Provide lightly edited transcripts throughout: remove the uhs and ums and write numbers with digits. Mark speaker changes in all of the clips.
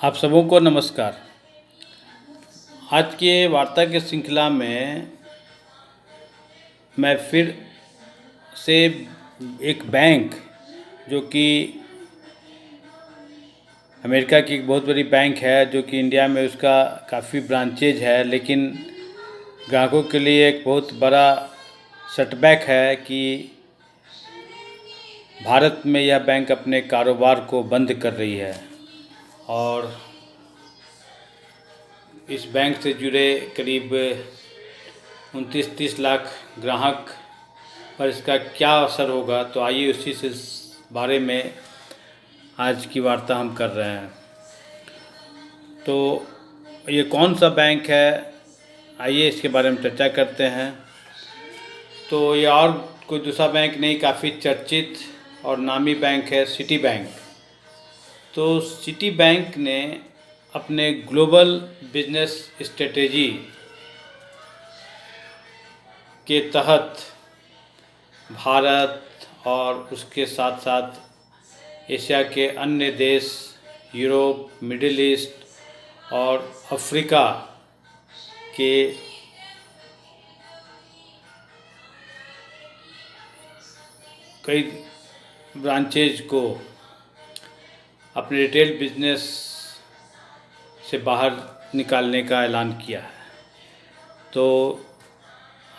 Speaker 1: आप सबों को नमस्कार। आज के वार्ता के श्रृंखला में मैं फिर से एक बैंक जो कि अमेरिका की एक बहुत बड़ी बैंक है, जो कि इंडिया में उसका काफ़ी ब्रांचेज है, लेकिन ग्राहकों के लिए एक बहुत बड़ा सेटबैक है कि भारत में यह बैंक अपने कारोबार को बंद कर रही है। और इस बैंक से जुड़े करीब 29-30 लाख ग्राहक पर इसका क्या असर होगा, तो आइए उसी से बारे में आज की वार्ता हम कर रहे हैं। तो ये कौन सा बैंक है, आइए इसके बारे में चर्चा करते हैं। तो ये और कोई दूसरा बैंक नहीं, काफ़ी चर्चित और नामी बैंक है सिटी बैंक। तो सिटी बैंक ने अपने ग्लोबल बिजनेस स्ट्रेटेजी के तहत भारत और उसके साथ साथ एशिया के अन्य देश, यूरोप, मिडिल ईस्ट और अफ्रीका के कई ब्रांचेज को अपने रिटेल बिजनेस से बाहर निकालने का ऐलान किया है। तो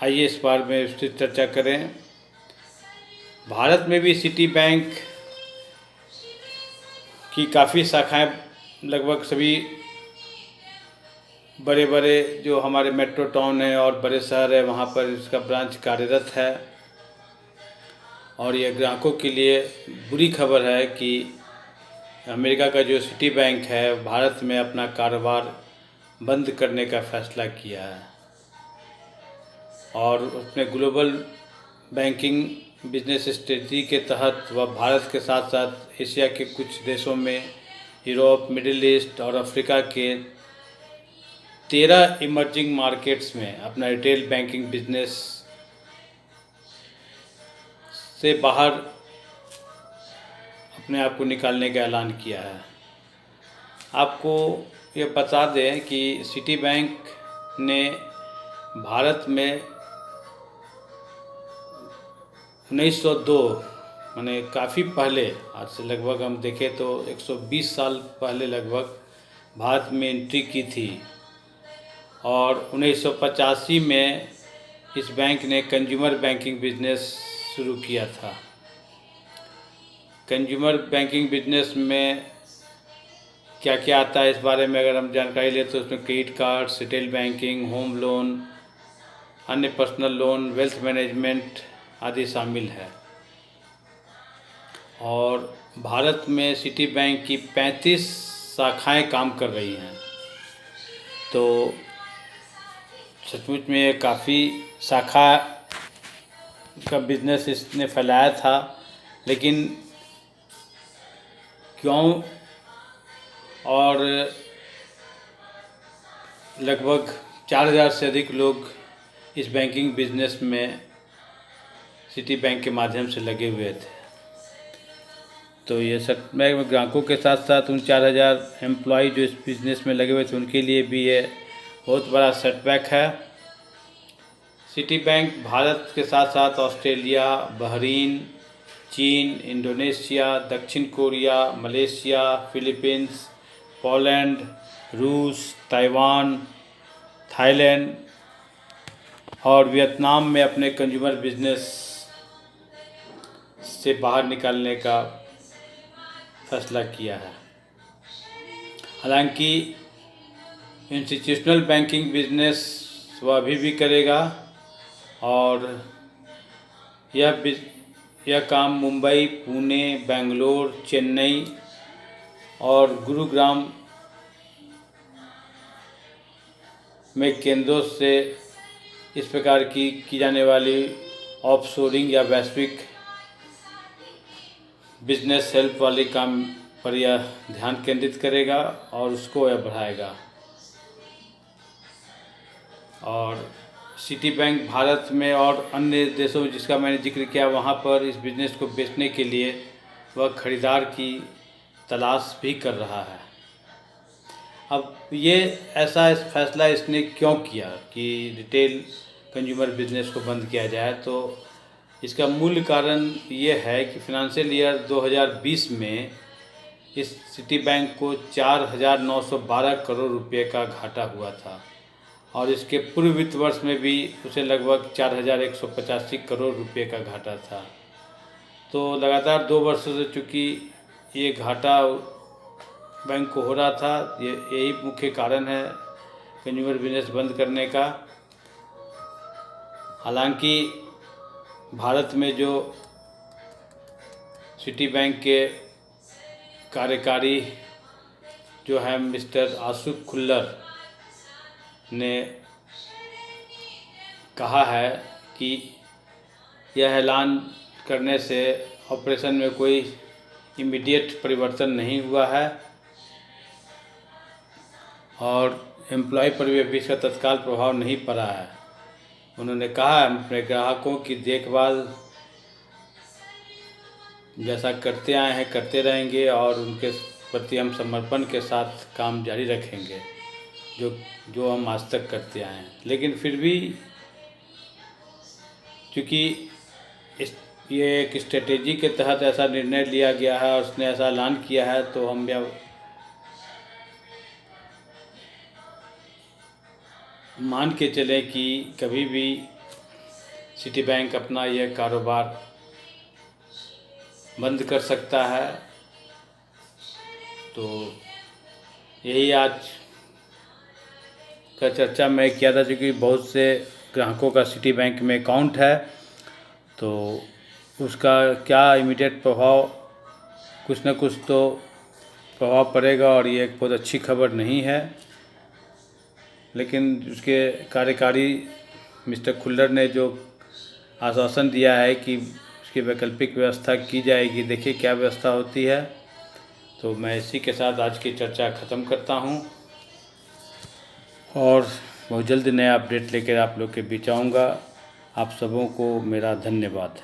Speaker 1: आइए इस बारे में विस्तृत चर्चा करें। भारत में भी सिटी बैंक की काफ़ी शाखाएं, लगभग सभी बड़े बड़े जो हमारे मेट्रो टाउन है और बड़े शहर है वहाँ पर इसका ब्रांच कार्यरत है। और यह ग्राहकों के लिए बुरी खबर है कि अमेरिका का जो सिटी बैंक है भारत में अपना कारोबार बंद करने का फैसला किया है और अपने ग्लोबल बैंकिंग बिजनेस स्ट्रेटजी के तहत वह भारत के साथ साथ एशिया के कुछ देशों में, यूरोप, मिडिल ईस्ट और अफ्रीका के 13 इमर्जिंग मार्केट्स में अपना रिटेल बैंकिंग बिजनेस से बाहर अपने आप को निकालने का ऐलान किया है। आपको ये बता दें कि सिटी बैंक ने भारत में 1902 माने काफ़ी पहले, आज से लगभग हम देखें तो 120 साल पहले लगभग भारत में एंट्री की थी। और 1985 में इस बैंक ने कंज्यूमर बैंकिंग बिजनेस शुरू किया था। कंज्यूमर बैंकिंग बिजनेस में क्या क्या आता है इस बारे में अगर हम जानकारी लें तो उसमें credit card, retail banking, home loan, अन्य पर्सनल लोन, वेल्थ मैनेजमेंट आदि शामिल है। और भारत में सिटी बैंक की 35 शाखाएं काम कर रही हैं। तो सचमुच में ये काफ़ी शाखा का बिजनेस इसने फैलाया था, लेकिन क्यों और लगभग 4000 से अधिक लोग इस बैंकिंग बिजनेस में सिटी बैंक के माध्यम से लगे हुए थे। तो ये सब बैंक ग्राहकों के साथ साथ उन 4000 एम्प्लॉय जो इस बिज़नेस में लगे हुए थे उनके लिए भी ये बहुत बड़ा सेटबैक है। सिटी बैंक भारत के साथ साथ ऑस्ट्रेलिया, बहरीन, चीन, इंडोनेशिया, दक्षिण कोरिया, मलेशिया, फिलीपींस, पोलैंड, रूस, ताइवान, थाईलैंड और वियतनाम में अपने कंज्यूमर बिजनेस से बाहर निकालने का फैसला किया है। हालांकि इंस्टीट्यूशनल बैंकिंग बिजनेस वह अभी भी करेगा और यह काम मुंबई, पुणे, बेंगलोर, चेन्नई और गुरुग्राम में केंद्रों से इस प्रकार की जाने वाली ऑफशोरिंग या वैश्विक बिजनेस हेल्प वाले काम पर यह ध्यान केंद्रित करेगा और उसको यह बढ़ाएगा। और सिटी बैंक भारत में और अन्य देशों में जिसका मैंने जिक्र किया वहाँ पर इस बिज़नेस को बेचने के लिए वह खरीदार की तलाश भी कर रहा है। अब ये ऐसा इस फैसला इसने क्यों किया कि रिटेल कंज्यूमर बिजनेस को बंद किया जाए, तो इसका मूल कारण ये है कि फाइनेंशियल ईयर 2020 में इस सिटी बैंक को 4,912 करोड़ रुपए का घाटा हुआ था और इसके पूर्व वित्त वर्ष में भी उसे लगभग 4,185 करोड़ रुपए का घाटा था। तो लगातार 2 वर्षों से चूँकि ये घाटा बैंक को हो रहा था, यही मुख्य कारण है कंज्यूमर बिजनेस बंद करने का। हालांकि भारत में जो सिटी बैंक के कार्यकारी जो है मिस्टर आशुक खुल्लर ने कहा है कि यह ऐलान करने से ऑपरेशन में कोई इमीडिएट परिवर्तन नहीं हुआ है और एम्प्लॉय पर भी इसका तत्काल प्रभाव नहीं पड़ा है। उन्होंने कहा है अपने ग्राहकों की देखभाल जैसा करते आए हैं करते रहेंगे और उनके प्रति हम समर्पण के साथ काम जारी रखेंगे जो हम आज तक करते आए हैं। लेकिन फिर भी क्योंकि ये एक स्ट्रेटेजी के तहत ऐसा निर्णय लिया गया है और उसने ऐसा ऐलान किया है, तो हम यह मान के चलें कि कभी भी सिटी बैंक अपना यह कारोबार बंद कर सकता है। तो यही आज का चर्चा मैं किया था, क्योंकि बहुत से ग्राहकों का सिटी बैंक में अकाउंट है, तो उसका क्या इमीडिएट प्रभाव, कुछ न कुछ तो प्रभाव पड़ेगा और ये एक बहुत अच्छी खबर नहीं है। लेकिन उसके कार्यकारी मिस्टर खुल्लर ने जो आश्वासन दिया है कि उसकी वैकल्पिक व्यवस्था की जाएगी, देखिए क्या व्यवस्था होती है। तो मैं इसी के साथ आज की चर्चा ख़त्म करता हूँ और बहुत जल्द नया अपडेट लेकर आप लोग के बीच आऊँगा। आप सबों को मेरा धन्यवाद।